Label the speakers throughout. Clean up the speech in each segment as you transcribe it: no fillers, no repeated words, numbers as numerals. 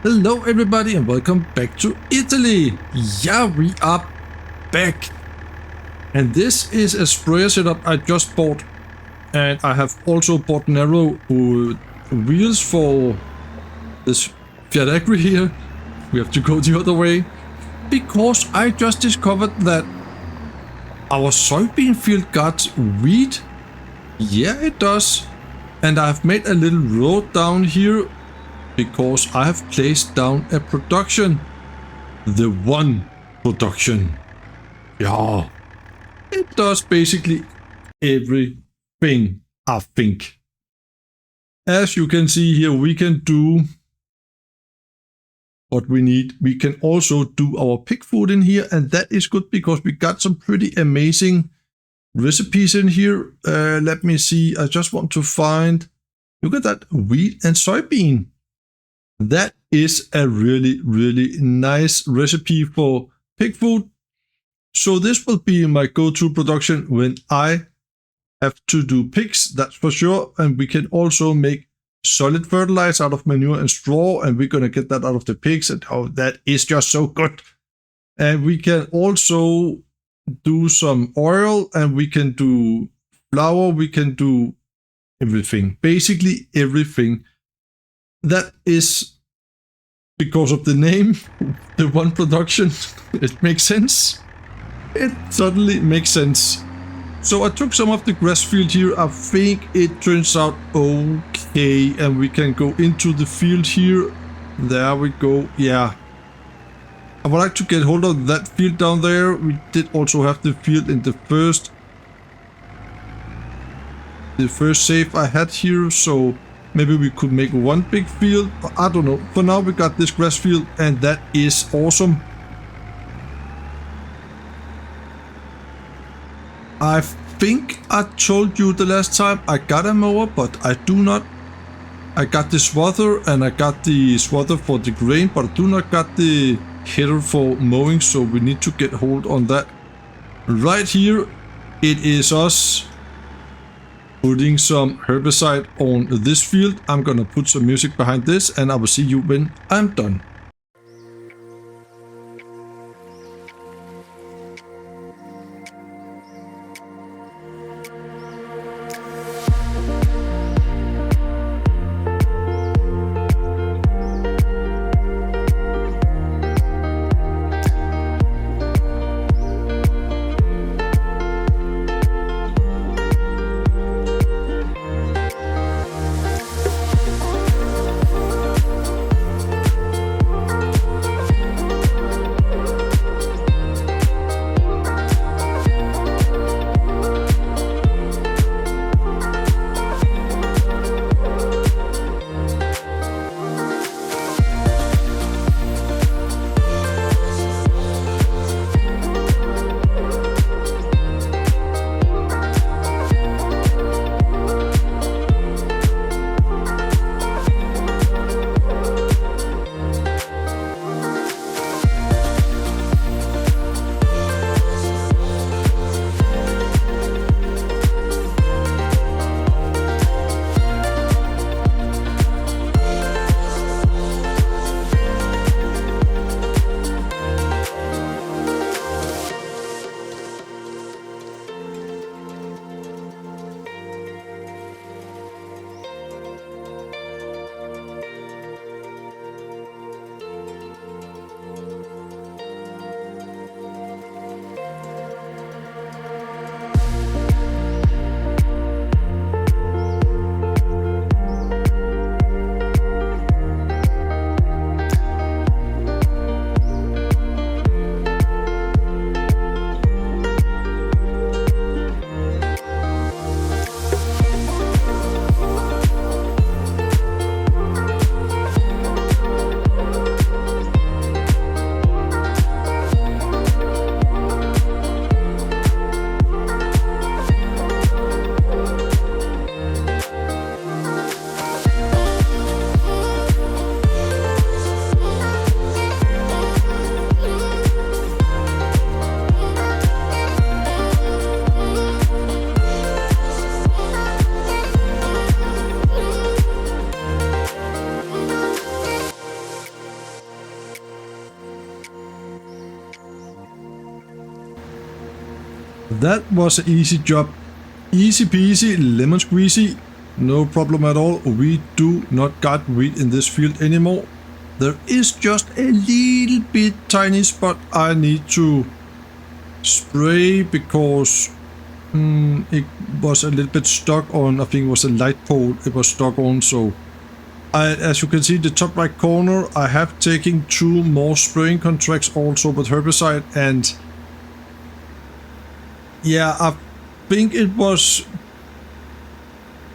Speaker 1: Hello everybody and welcome back to Italy. Yeah, we are back. And this is a sprayer setup I just bought. And I have also bought narrow wheels for this Fiat Agri here. We have to go the other way. Because I just discovered that our soybean field got weed. Yeah, it does. And I've made a little road down here because I have placed down a production. The one production. Yeah. It does basically everything, I think. As you can see here, we can do what we need. We can also do our pig food in here, and that is good because we got some pretty amazing recipes in here. Let me see. I just want to find, look at that, wheat and soybean. That is a really, really nice recipe for pig food. So this will be my go-to production when I have to do pigs, that's for sure. And we can also make solid fertilizer out of manure and straw, and we're going to get that out of the pigs. And oh, that is just so good. And we can also do some oil, and we can do flour, we can do everything, basically everything. That is because of the name, the one production. It makes sense. It suddenly makes sense. So I took some of the grass field here. I think it turns out okay, and we can go into the field here. There we go. Yeah. I would like to get hold of that field down there. We did also have the field in the first save I had here, so maybe we could make one big field. I don't know. For now we got this grass field, and that is awesome. I think I told you the last time I got a mower, but I do not. I got the swather, and I got the swather for the grain, but I do not got the header for mowing, so we need to get hold on that. Right here, it is us putting some herbicide on this field. I'm gonna put some music behind this, and I will see you when I'm done. That was an easy job. Easy peasy, lemon squeezy. No problem at all. We do not got weed in this field anymore. There is just a little bit tiny spot I need to spray because it was a little bit stuck on, I think it was a light pole it was stuck on. So as you can see, the top right corner, I have taken 2 more spraying contracts also with herbicide, and yeah, I think it was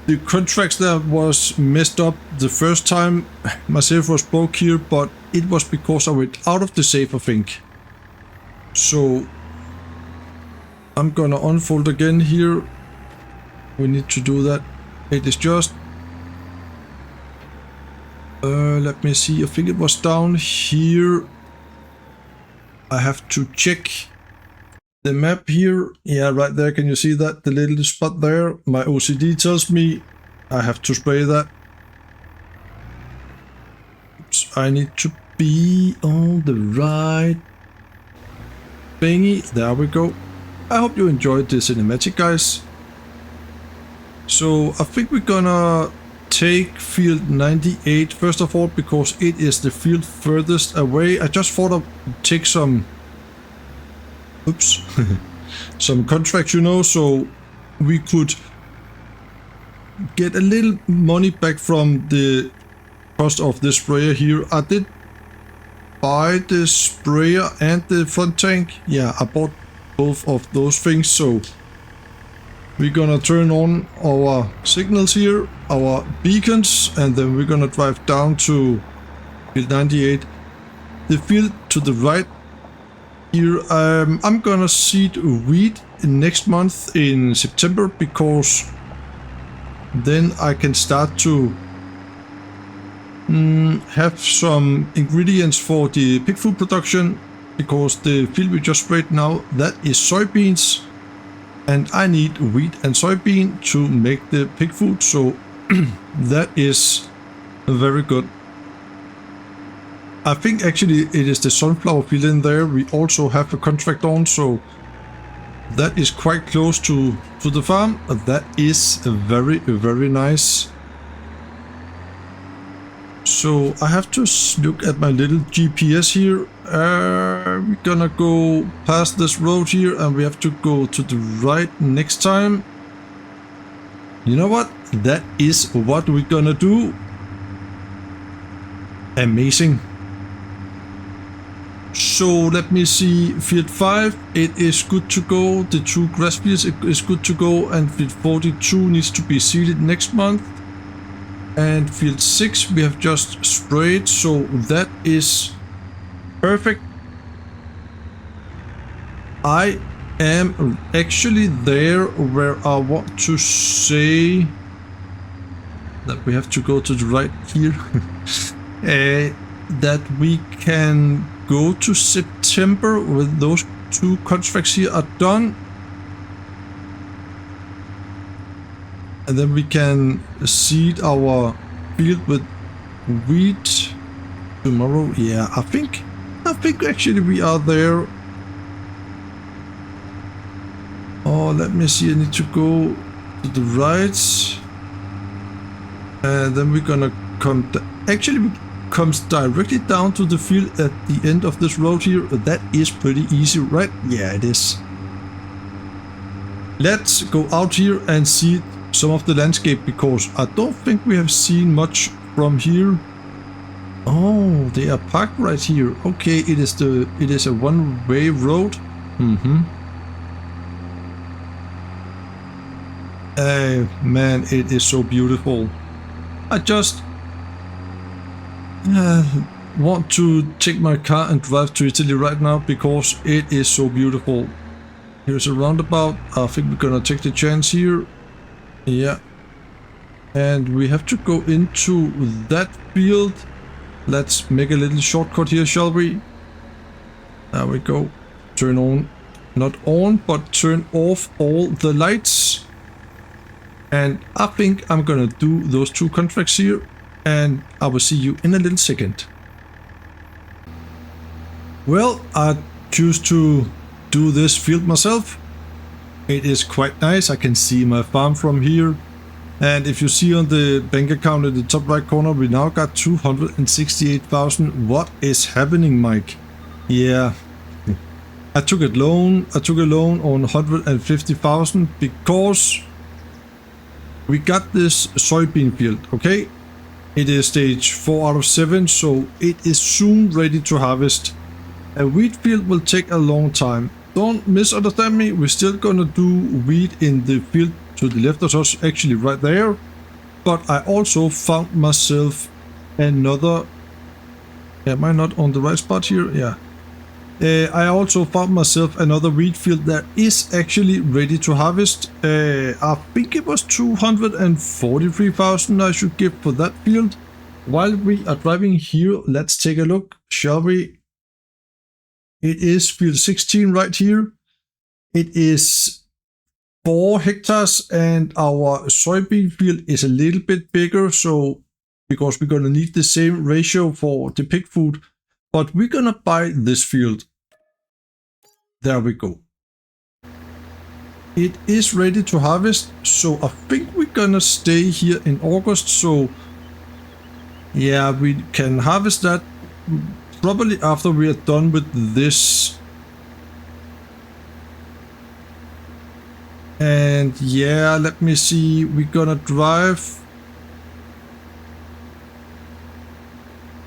Speaker 1: the contracts that was messed up the first time. My safe was broke here, but it was because I went out of the safe, I think. So I'm gonna unfold again here. We need to do that. It is just let me see, I think it was down here. I have to check the map here. Yeah, right there, can you see that? The little spot there. My OCD tells me I have to spray that. Oops, I need to be on the right thingy. There we go. I hope you enjoyed this cinematic, guys. So I think we're gonna take field 98 first of all, because it is the field furthest away. I just thought I'd take some some contracts, you know, so we could get a little money back from the cost of the sprayer here. I did buy the sprayer and the front tank. Yeah, I bought both of those things. So we're gonna turn on our signals here, our beacons, and then we're gonna drive down to field 98. The field to the right here, I'm gonna seed wheat next month in September, because then I can start to have some ingredients for the pig food production, because the field we just sprayed now, that is soybeans, and I need wheat and soybean to make the pig food. So that is very good. I think actually it is the sunflower field in there we also have a contract on, so that is quite close to the farm. That is very, very nice. So I have to look at my little GPS here. We're gonna go past this road here, and we have to go to the right next time. You know what? That is what we're gonna do. Amazing. So let me see, field 5, it is good to go. The 2 grass fields is good to go, and field 42 needs to be seeded next month. And field 6 we have just sprayed, so that is perfect. I am actually there where I want to say that we have to go to the right here. That we can go to September with those 2 contracts here are done. And then we can seed our field with wheat tomorrow. Yeah, I think actually we are there. Oh, let me see, I need to go to the right. And then we're gonna come, actually we comes directly down to the field at the end of this road here. That is pretty easy, right? Yeah, it is. Let's go out here and see some of the landscape, because I don't think we have seen much from here. Oh, they are parked right here. Okay, it is a one-way road. Man, it is so beautiful. I just want to take my car and drive to Italy right now, because it is so beautiful. Here's a roundabout. I think we're gonna take the chance here. Yeah, and we have to go into that field. Let's make a little shortcut here, shall we? There we go. Turn on, not on, but turn off all the lights. And I think I'm gonna do those 2 contracts here, and I will see you in a little second. Well, I choose to do this field myself. It is quite nice. I can see my farm from here. And if you see on the bank account in the top right corner, we now got 268,000. What is happening, Mike? Yeah. I took a loan on 150,000 because we got this soybean field, okay? It is stage 4 out of 7, so it is soon ready to harvest. A wheat field will take a long time. Don't misunderstand me, we're still gonna do wheat in the field to the left of us, actually right there. But I also found myself another... Am I not on the right spot here? Yeah. I also found myself another wheat field that is actually ready to harvest. I think it was 243,000 I should give for that field. While we are driving here, let's take a look, shall we? It is field 16 right here. It is 4 hectares and our soybean field is a little bit bigger, so because we're gonna need the same ratio for the pig food. But we're gonna buy this field. There we go. It is ready to harvest, so I think we're gonna stay here in August. So yeah, we can harvest that probably after we are done with this. And yeah, let me see, we're gonna drive.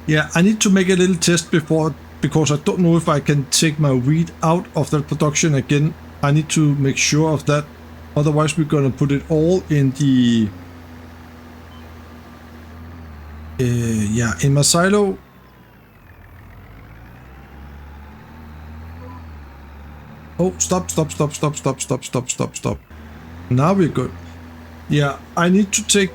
Speaker 1: Yeah, I need to make a little test before, because I don't know if I can take my wheat out of that production again. I need to make sure of that. Otherwise, we're gonna put it all in the... yeah, in my silo. Oh, stop. Now we're good. Yeah, I need to take...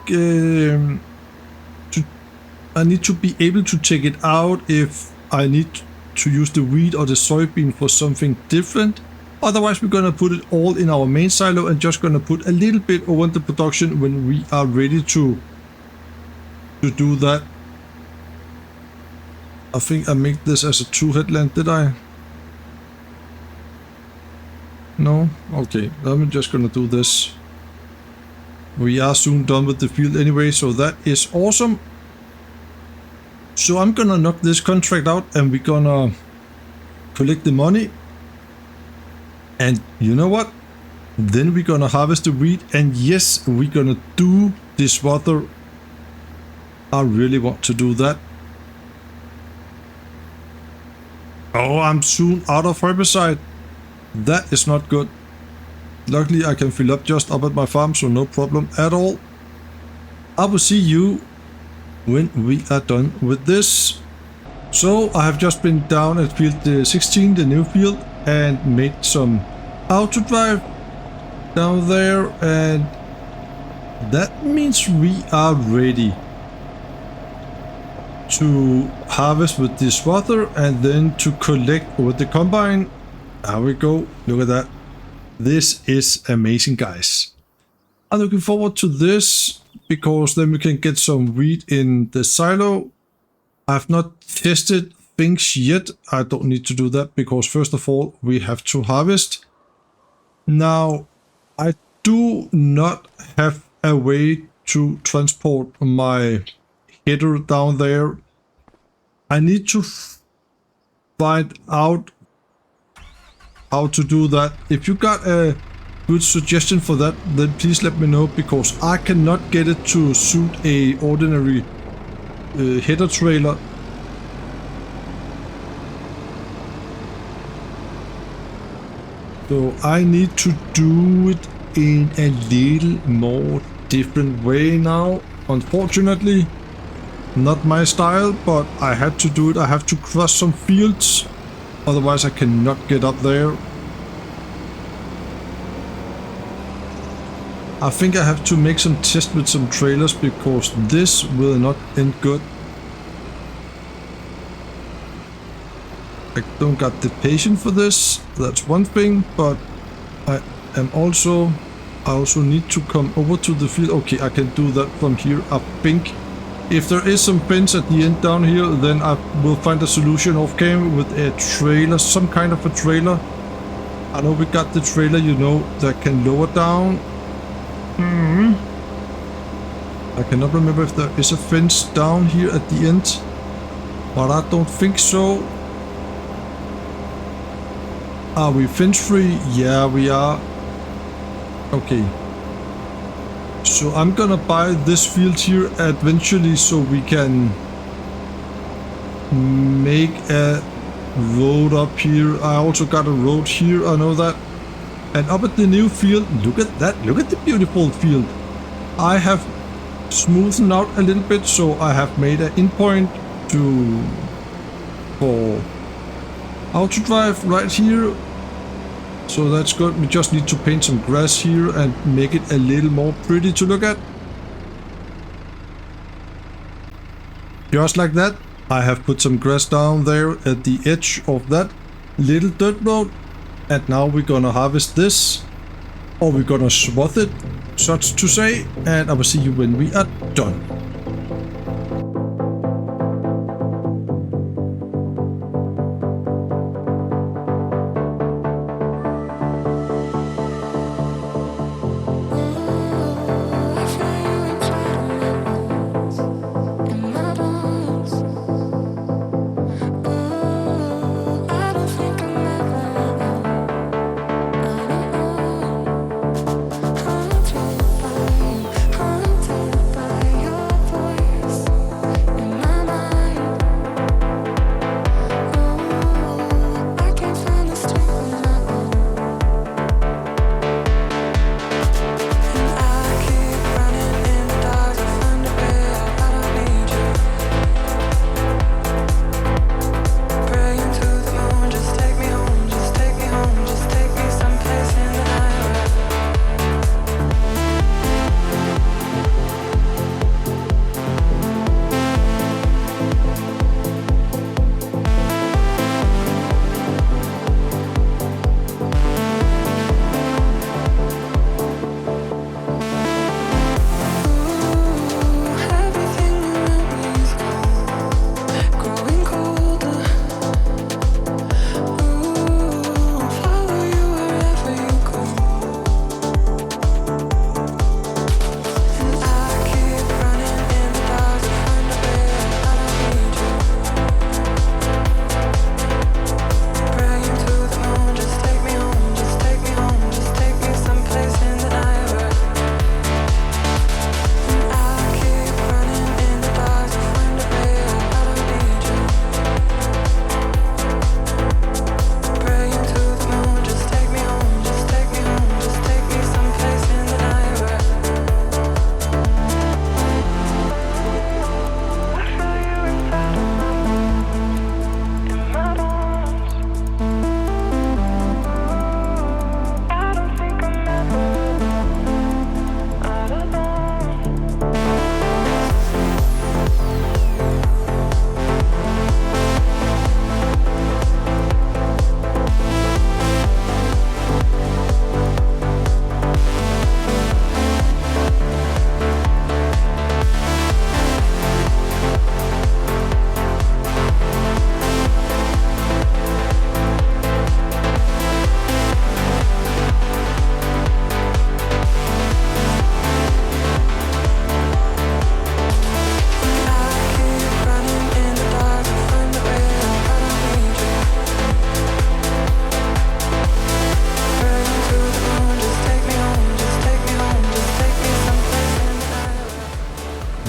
Speaker 1: I need to be able to take it out if I need to use the wheat or the soybean for something different. Otherwise, we're gonna put it all in our main silo and just gonna put a little bit over the production when we are ready to do that. I think I made this as a 2 headland, did I? No? Okay, I'm just gonna do this. We are soon done with the field anyway, so that is awesome. So I'm gonna knock this contract out and we're gonna collect the money. And you know what? Then we're gonna harvest the wheat, and yes, we're gonna do this water. I really want to do that. Oh, I'm soon out of herbicide. That is not good. Luckily, I can fill up just up at my farm, so no problem at all. I will see you when we are done with this. So I have just been down at field 16, the new field, and made some auto drive down there, and that means we are ready to harvest with this water and then to collect with the combine. There we go. Look at that. This is amazing, guys. I'm looking forward to this because then we can get some wheat in the silo. I've not tested things yet. I don't need to do that because first of all, we have to harvest. Now, I do not have a way to transport my header down there. I need to find out how to do that. If you got a good suggestion for that, then please let me know, because I cannot get it to suit a ordinary header trailer. So I need to do it in a little more different way now. Unfortunately, not my style, but I had to do it. I have to cross some fields, otherwise I cannot get up there. I think I have to make some tests with some trailers, because this will not end good. I don't got the patience for this, that's one thing, but I also need to come over to the field. Okay, I can do that from here, I think. If there is some fence at the end down here, then I will find a solution off cam with a trailer, some kind of a trailer. I know we got the trailer, you know, that can lower down. I cannot remember if there is a fence down here at the end, but I don't think so. Are we fence free? Yeah, we are. Okay. So I'm gonna buy this field here eventually so we can make a road up here. I also got a road here, I know that. And up at the new field, look at that, look at the beautiful field. I have smoothened out a little bit, so I have made an endpoint for auto drive right here. So that's good. We just need to paint some grass here and make it a little more pretty to look at. Just like that. I have put some grass down there at the edge of that little dirt road. And now we're gonna harvest this. Or we're gonna swath it, such to say. And I will see you when we are done.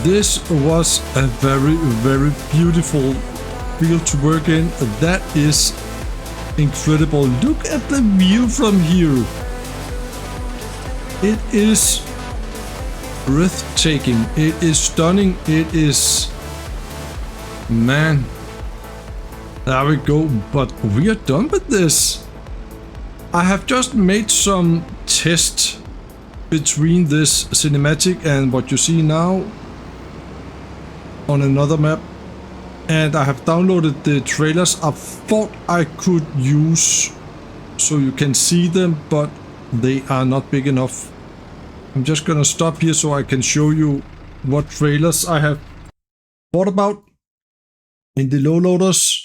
Speaker 1: This was a very, very beautiful field to work in. That is incredible. Look at the view from here. It is breathtaking. It is stunning. It is... Man. There we go. But we are done with this. I have just made some tests between this cinematic and what you see now on another map, and I have downloaded the trailers I thought I could use so you can see them, but they are not big enough. I'm just gonna stop here so I can show you what trailers I have thought about in the low loaders.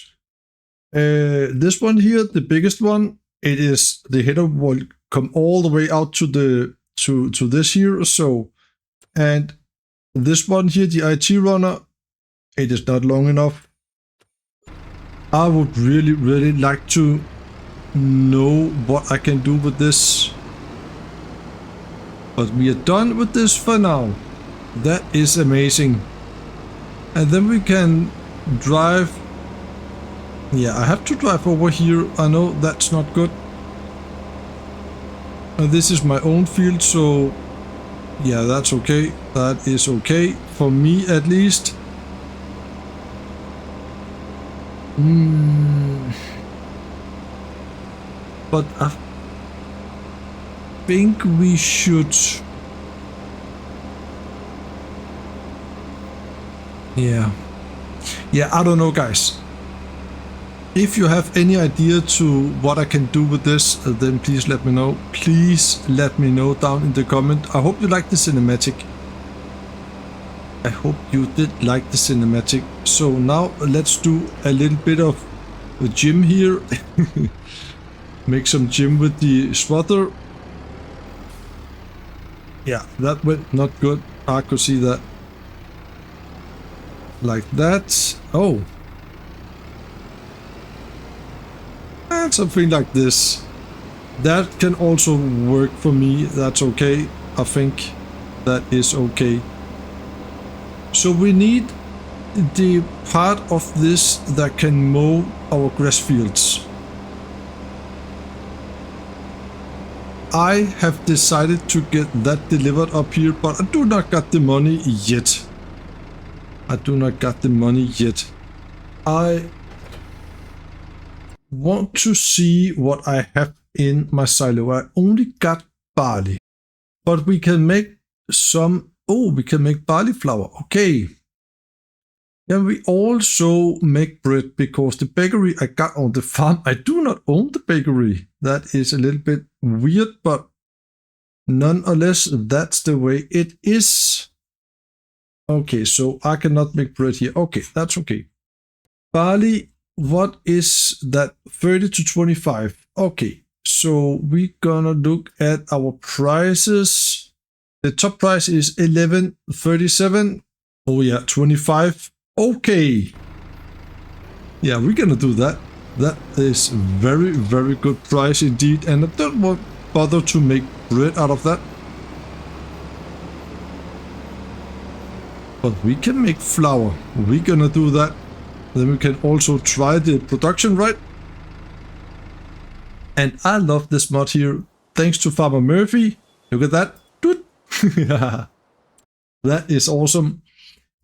Speaker 1: This one here, the biggest one, it is the header will come all the way out to the to this here. So, and this one here, the IT runner, it is not long enough. I would really like to know what I can do with this. But we are done with this for now. That is amazing. And then we can drive. Yeah, I have to drive over here. I know that's not good. And this is my own field, so yeah, that's okay. That is okay for me at least. But I think we should. Yeah, I don't know, guys. If you have any idea to what I can do with this, then please let me know. Please let me know down in the comment. I hope you like the cinematic. I hope you did like the cinematic. So now let's do a little bit of a gym here. Make some gym with the swatter. Yeah, that went not good. I could see that. Like that. Oh. And something like this. That can also work for me. That's okay. I think that is okay. So we need the part of this that can mow our grass fields. I have decided to get that delivered up here, but I do not got the money yet. I want to see what I have in my silo. I only got barley, but we can make some. Oh, we can make barley flour. Okay. Can we also make bread? Because the bakery I got on the farm, I do not own the bakery. That is a little bit weird, but nonetheless, that's the way it is. Okay, so I cannot make bread here. Okay, that's okay. Barley, what is that? 30 to 25. Okay, so we're gonna look at our prices. The top price is 11.37. Oh yeah, 25. Okay. Yeah, we're gonna do that. That is very good price indeed. And I don't want bother to make bread out of that. But we can make flour. We're gonna do that. Then we can also try the production, right? And I love this mod here. Thanks to Farmer Murphy. Look at that. That is awesome.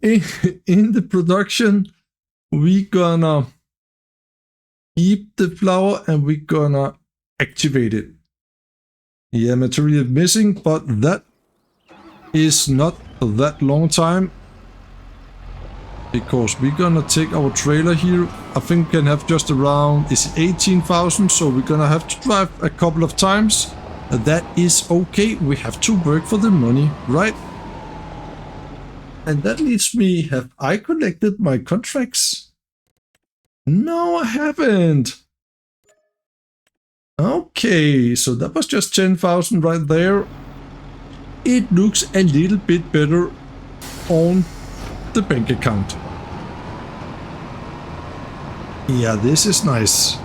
Speaker 1: In the production, we gonna keep the flour and we gonna activate it. Yeah, material missing, but that is not that long time. Because we're gonna take our trailer here. I think we can have just around, is it 18,000? So we're gonna have to drive a couple of times. That is okay. We have to work for the money, right? And that leads me, have I collected my contracts? No, I haven't. Okay, so that was just 10,000 right there. It looks a little bit better on the bank account. Yeah, this is nice.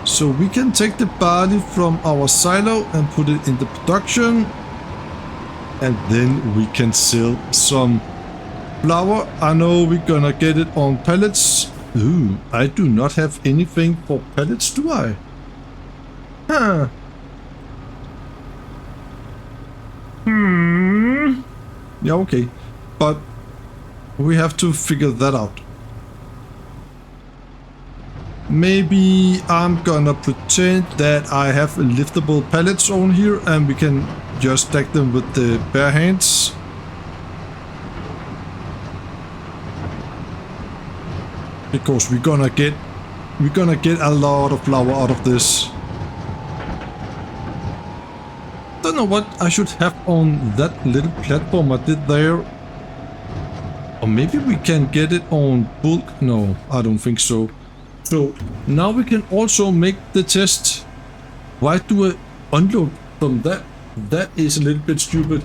Speaker 1: So we can take the barley from our silo and put it in the production. And then we can sell some flour. I know we're gonna get it on pallets. Ooh, I do not have anything for pallets, do I? Huh. Yeah, okay. But we have to figure that out. Maybe I'm gonna pretend that I have liftable pallets on here and we can just stack them with the bare hands. Because we're gonna get a lot of flour out of this. Don't know what I should have on that little platform I did there. Or maybe we can get it on bulk. No, I don't think so. So now we can also make the test. Why do I unload from that? That is a little bit stupid.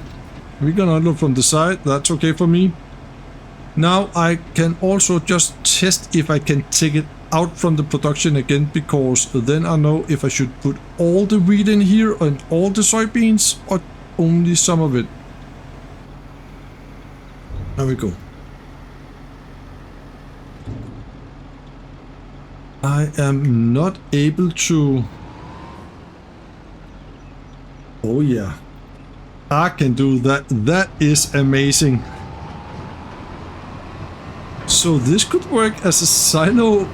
Speaker 1: We're gonna unload from the side. That's okay for me. Now I can also just test if I can take it out from the production again, because then I know if I should put all the wheat in here and all the soybeans or only some of it. There we go. I am not able to... Oh yeah, I can do that. That is amazing. So this could work as a silo.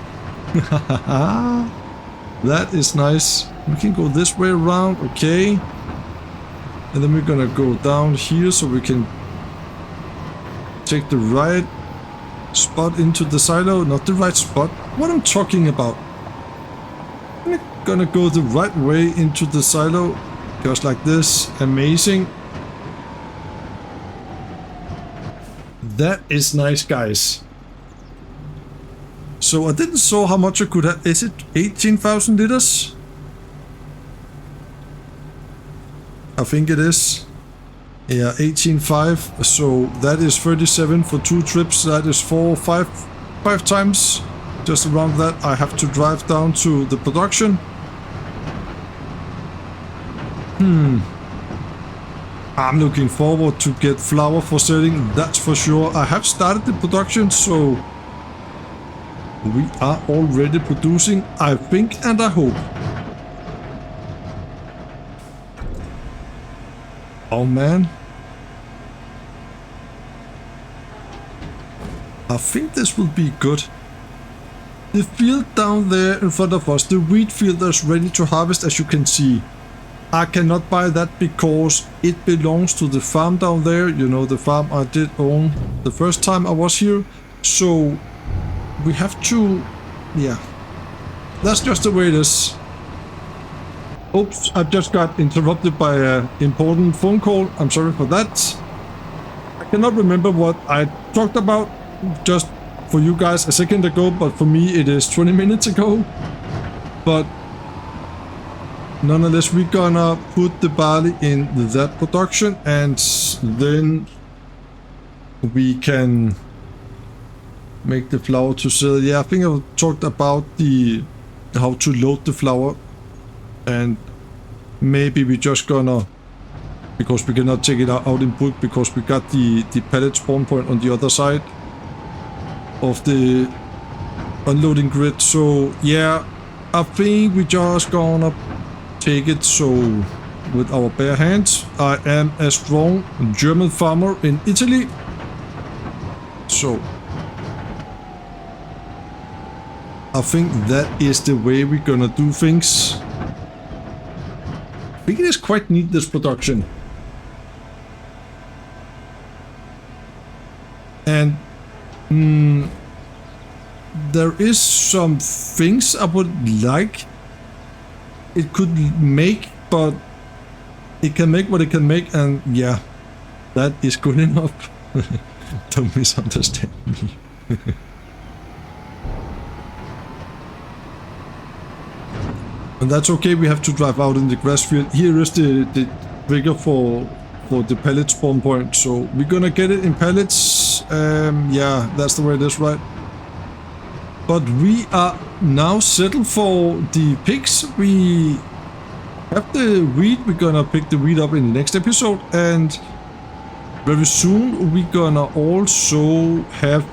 Speaker 1: That is nice. We can go this way around, okay. And then we're gonna go down here so we can take the right spot into the silo. Not the right spot. What I'm talking about. We're gonna go the right way into the silo. Just like this. Amazing. That is nice, guys. So I didn't saw how much I could have. Is it 18,000 liters? I think it is. Yeah, 18.5. So that is 37 for 2 trips. That is 5 times. Just around that I have to drive down to the production. I'm looking forward to get flour for selling, that's for sure. I have started the production, so we are already producing, I think and I hope. Oh man. I think this will be good. The field down there in front of us, the wheat field is ready to harvest, as you can see. I cannot buy that because it belongs to the farm down there. You know, the farm I did own the first time I was here. So we have to, yeah, that's just the way it is. Oops, I just got interrupted by an important phone call. I'm sorry for that. I cannot remember what I talked about just for you guys a second ago, but for me it is 20 minutes ago. But nonetheless, we're gonna put the barley in that production and then we can make the flour to sell. Yeah, I think I talked about how to load the flour, and maybe we just gonna, because we cannot take it out in bulk because we got the pallet spawn point on the other side of the unloading grid. So yeah, I think we just gonna take it so with our bare hands. I am a strong German farmer in Italy, so I think that is the way we're gonna do things. I think it is quite neat, this production. And there is some things I would like it could make, but it can make what it can make, and yeah, that is good enough. Don't misunderstand me. And that's okay, we have to drive out in the grass field. Here is the trigger for the pallet spawn point, so we're gonna get it in pallets. Yeah, that's the way it is, right? But we are now settled for the pigs. We have the wheat. We're gonna pick the wheat up in the next episode, and very soon we're gonna also have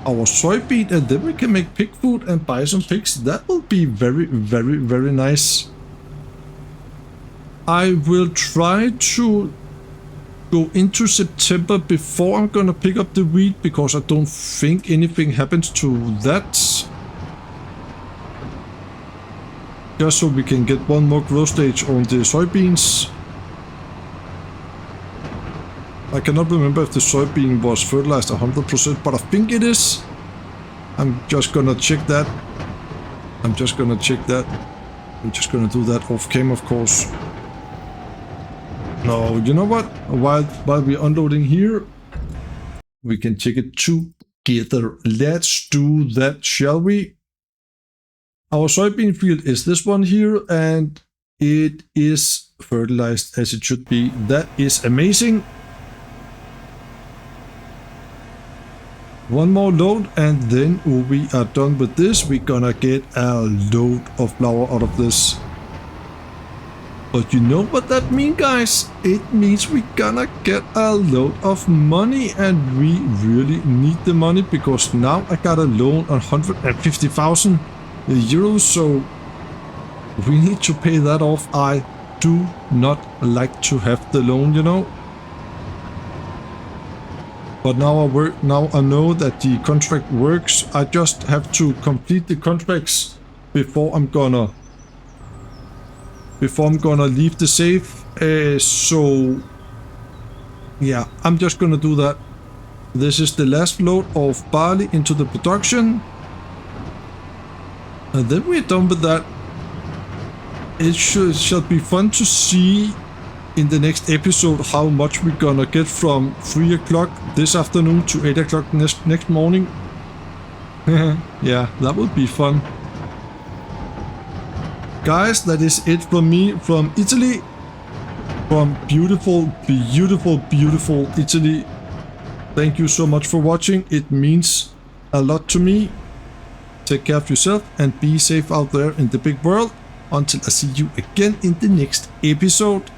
Speaker 1: our soybean, and then we can make pig food and buy some pigs. That will be very, very, very nice. I will try to go into September before I'm gonna pick up the wheat, because I don't think anything happens to that. Just so we can get one more growth stage on the soybeans. I cannot remember if the soybean was fertilized 100%, but I think it is. I'm just gonna check that. I'm just gonna do that off cam, of course. No, you know what? While we're unloading here, we can check it together. Let's do that, shall we? our soybean field is this one here, and it is fertilized as it should be. That is amazing. One more load and then we are done with this. We're gonna get a load of flour out of this. But you know what that means, guys? It means we're gonna get a load of money, and we really need the money because now I got a loan on 150,000 euros, so we need to pay that off. I do not like to have the loan, you know. But now I know that the contract works. I just have to complete the contracts before I'm gonna leave the safe. So yeah, I'm just gonna do that. This is the last load of barley into the production, and then we're done with that. It shall be fun to see in the next episode how much we're gonna get from 3 o'clock this afternoon to 8 o'clock next morning. Yeah, that would be fun. Guys, that is it from me from Italy. From beautiful, beautiful, beautiful Italy. Thank you so much for watching. It means a lot to me. Take care of yourself and be safe out there in the big world. Until I see you again in the next episode.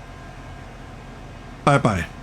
Speaker 1: Bye bye.